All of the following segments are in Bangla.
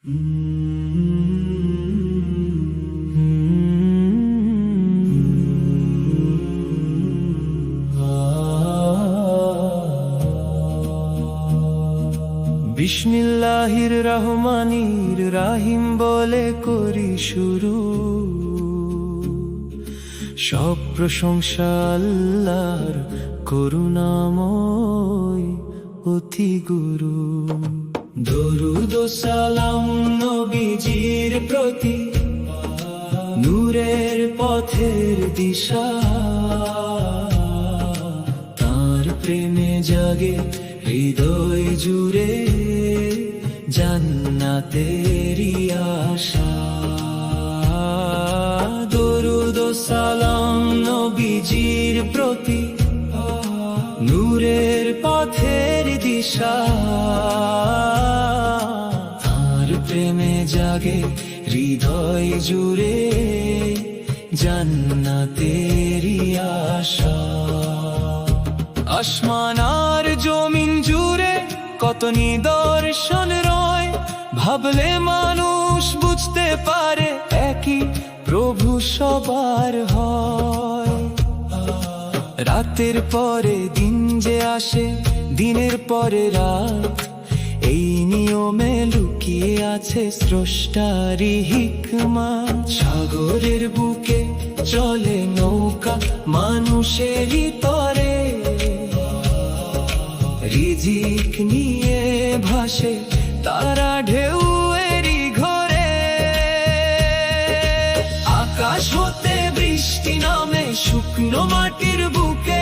বিসমিল্লাহির রহমানির রাহিম বলে করি শুরু। সব প্রশংসা আল্লাহর, করুণাময় অতি গুরু। দরুদ ও সালাম নবীজির প্রতি, নূরের পথের দিশা। তার প্রেমে জাগে হৃদয় জুড়ে জান্নাতেরি আশা। দরুদ ও সালাম নবীজির প্রতি, নূরের পথের দিশা। তার প্রেমে জাগে হৃদয় জুড়ে জান্নাতেরি আশা। আসমান আর জমিন জুড়ে কত নিদর্শন রয়, ভাবলে মানুষ বুঝতে পারে একই প্রভু সবার হয়। রাতের পরে দিন যে আসে, দিনের পরে রাত, এই নিয়মে লুকিয়ে আছে স্রষ্টারি হিকমত। সাগরের বুকে চলে নৌকা মানুষেরই তরে, রিজিক নিয়ে ভাসে তারা ঢেউয়েরই ঘরে। আকাশ হতে বৃষ্টি নামে শুকনো মাটির বুকে,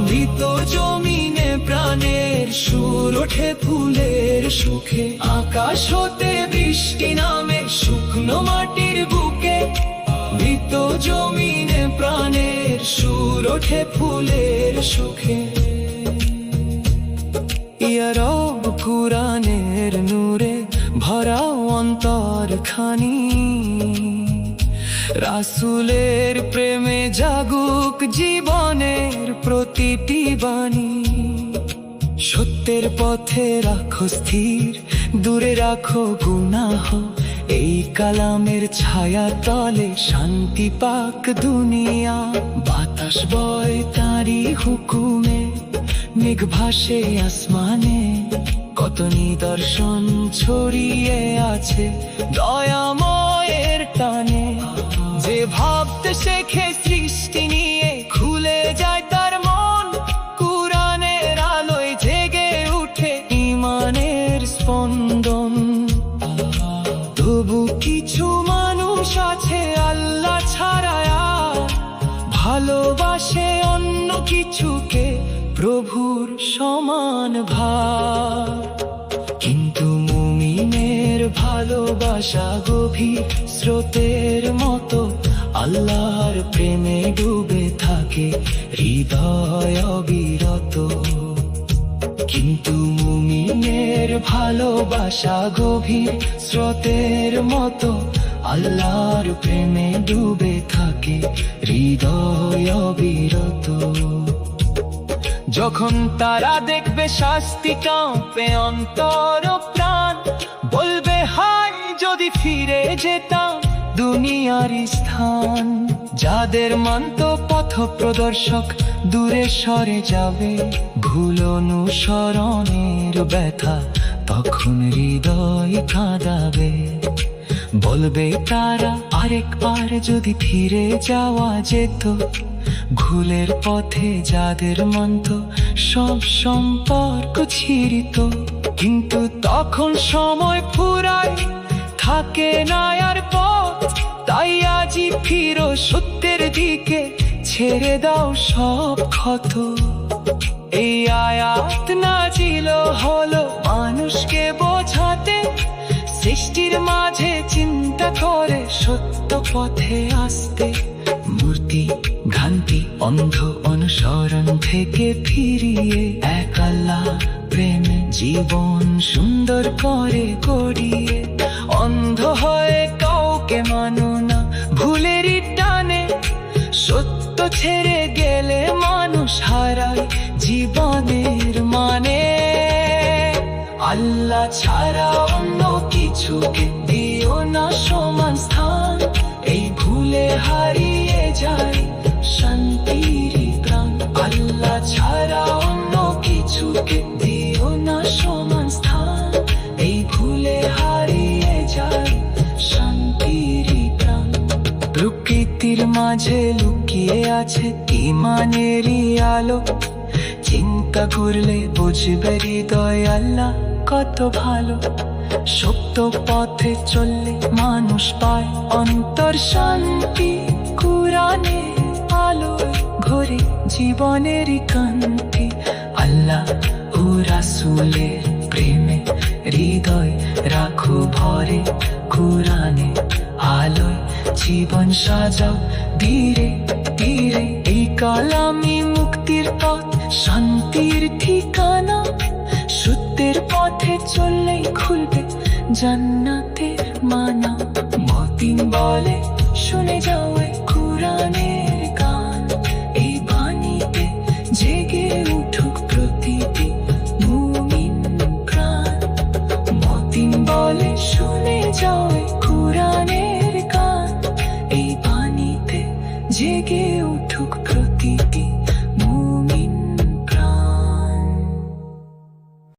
মৃত জমিনে প্রাণের সুর ওঠে ফুলের সুখে। আকাশ হতে বৃষ্টি নামে শুকনো মাটির বুকে, মৃত জমিনে প্রাণের সুর ওঠে ফুলের সুখে। ইয়া রব কুরআনের নূরে ভরা অন্তর খানি, রাসূলের প্রেমে জাগুক জীবনের প্রতিটি বাণী। সত্যের পথে রাখো স্থির, দূরে রাখো গুনাহ, এই কালামের ছায়া তলে শান্তি পাক দুনিয়া। বাতাস বয় তারি হুকুমে, মেঘ ভাসে আসমানে, কত নিদর্শন ছড়িয়ে আছে দয়াময়ের টানে। যে ভাবতে শেখে সৃষ্টি নিয়ে, খুলে যায় তার মন, কুরআনের আলোয় জেগে উঠে ঈমানের স্পন্দন। তবু কিছু মানুষ আছে আল্লাহ ছাড়া ভালোবাসে অন্য কিছুকে প্রভুর সমান ভাব। কিন্তু মুমিনের ভালোবাসা গভীর স্রোতের মতো, আল্লাহর প্রেমে ডুবে থাকে হৃদয় অবিরত। কিন্তু মুমিনের ভালোবাসা গভীর স্রোতের মতো, আল্লাহর প্রেমে ডুবে থাকে হৃদয় অবিরত। যখন তারা দেখবে শাস্তি কাঁপে অন্তর প্রাণ, বলবে হায় যদি ফিরে যেতাম দুনিয়ার স্থান। যাদের মানত পথ প্রদর্শক দূরে সরে যাবে, ভুল অনুসরণের ব্যথা তখন হৃদয় কাঁদাবে। বলবে তারা আরেকবার যদি ফিরে যাওয়া যেত, ভুলের পথে যাদের মানত সব সম্পর্ক ছিঁড়িত। কিন্তু তখন সময় ফুরায়, থাকে না আর পথ, তাই আজই ফিরো সত্যের দিকে, ছেড়ে দাও সব ক্ষত। এই আয়াত নাজিল হলো মানুষকে বোঝাতে, সৃষ্টির মাঝে চিন্তা করে সত্য পথে আসতে। মূর্তি ভ্রান্তি অন্ধ অনুসরণ থেকে ফিরিয়ে, এক আল্লাহ প্রেমে জীবন সুন্দর করে গড়িয়ে। অন্ধ হয়ে কাউকে মানো না ভুলেরই টানে, সত্য ছেড়ে গেলে মানুষ হারায় জীবনের মানে। আল্লাহ ছাড়া অন্য কিছু কিছুকে দিও না সমান স্থান, এই ভুলে হারিয়ে যায় শান্তির প্রাণ। আল্লাহ ছাড়া অন্য কিছুকে দিও না সমান স্থান, এই ভুলে হারিয়ে যায় শান্তির প্রাণ। প্রকৃতির মাঝে লুকিয়ে আছে ইমানেরই আলো, চিন্তা করলে বুঝবে হৃদয় আল্লাহ কত ভালো। সত্য পথে চললে মানুষ পায় অন্তর শান্তি, কুরআনে আলো ঘরে জীবনের কান্তি। আল্লাহ ও রাসূলের প্রেমে হৃদয় রাখো ভরে, কুরআনে আলোয় জীবন সাজাও ধীরে ধীরে। এই কালামি মুক্তির পথ, শান্তির ঠিকানা, সত্যের পথে চললেই খুলবে জান্নাতের মানা। মতিন বলে শুনে যাও এ কুরআনের গান, এই বাণীতে জেগে উঠুক প্রতিটি মুমিন প্রাণ। মতিন বলে শুনে যাও এ কুরআনের গান, এই বাণীতে জেগে উঠুক প্রতিটি